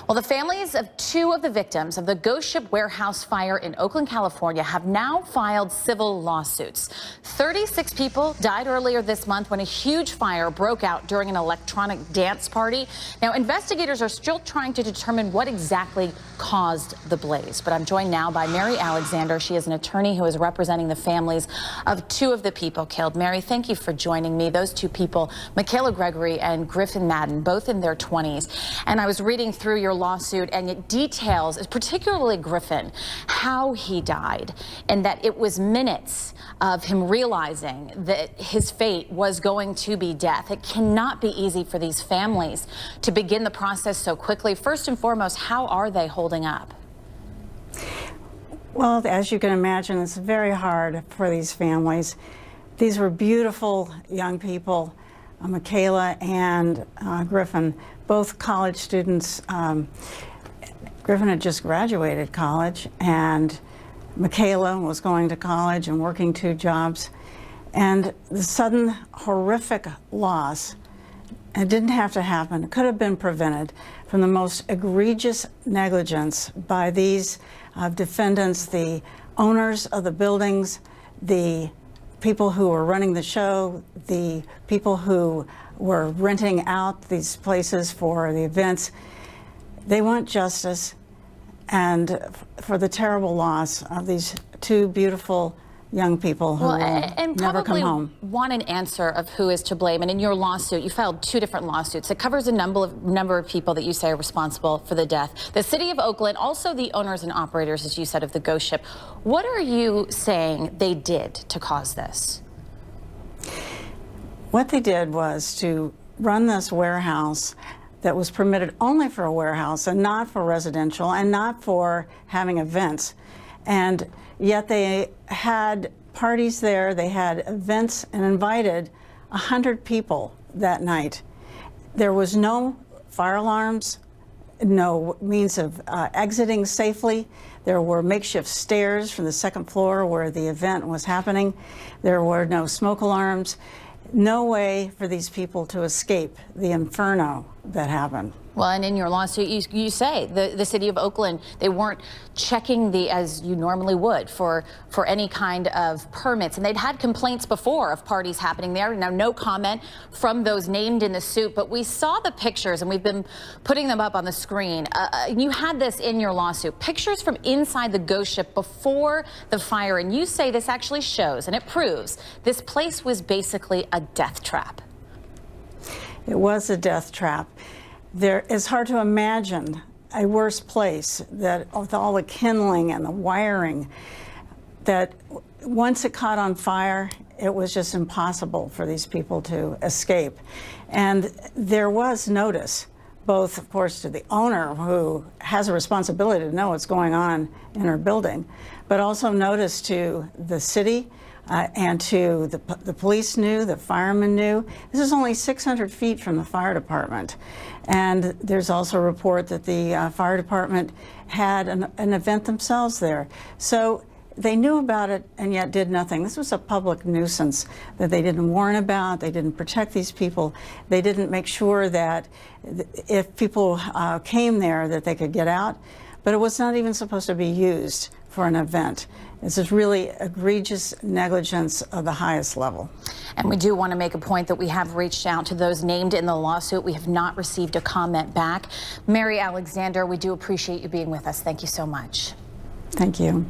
Well, the families of two of the victims of the Ghost Ship warehouse fire in Oakland, California have now filed civil lawsuits. 36 people died earlier this month when a huge fire broke out during an electronic dance party. Now, investigators are still trying to determine what exactly caused the blaze. But I'm joined now by Mary Alexander. She is an attorney who is representing the families of two of the people killed. Mary, thank you for joining me. Those two people, Michaela Gregory and Griffin Madden, both in their 20s. And I was reading through your lawsuit, and it details, particularly Griffin, how he died, and that it was minutes of him realizing that his fate was going to be death. It cannot be easy for these families to begin the process so quickly. First and foremost, how are they holding up? Well, as you can imagine, it's very hard for these families. These were beautiful young people, Michaela and Griffin, both college students. Griffin had just graduated college, and Michaela was going to college and working two jobs. And the sudden horrific loss, it didn't have to happen. It could have been prevented from the most egregious negligence by these defendants, the owners of the buildings, the people who were running the show, the people who were renting out these places for the events. They want justice, and for the terrible loss of these two beautiful young people who will never come home. Want an answer of who is to blame. And in your lawsuit, you filed two different lawsuits. It covers a number of people that you say are responsible for the death. The city of Oakland, also the owners and operators, as you said, of the Ghost Ship. What are you saying they did to cause this? What they did was to run this warehouse that was permitted only for a warehouse and not for residential and not for having events. And yet they had parties there, they had events, and invited 100 people that night. There was no fire alarms, no means of exiting safely. There were makeshift stairs from the second floor where the event was happening. There were no smoke alarms. No way for these people to escape the inferno that happened. Well, and in your lawsuit, you say the city of Oakland, they weren't checking as you normally would for any kind of permits. And they'd had complaints before of parties happening there. Now, no comment from those named in the suit, but we saw the pictures, and we've been putting them up on the screen. You had this in your lawsuit, pictures from inside the Ghost Ship before the fire. And you say this actually shows, and it proves, this place was basically a death trap. It was a death trap. It's hard to imagine a worse place that with all the kindling and the wiring, that once it caught on fire, it was just impossible for these people to escape. And there was notice, both, of course, to the owner, who has a responsibility to know what's going on in her building, but also notice to the city, and to the police knew, the firemen knew. This is only 600 feet from the fire department. And there's also a report that the fire department had an event themselves there. So they knew about it and yet did nothing. This was a public nuisance that they didn't warn about. They didn't protect these people. They didn't make sure that if people came there that they could get out. But it was not even supposed to be used for an event. This is really egregious negligence of the highest level. And we do want to make a point that we have reached out to those named in the lawsuit. We have not received a comment back. Mary Alexander, we do appreciate you being with us. Thank you so much. Thank you.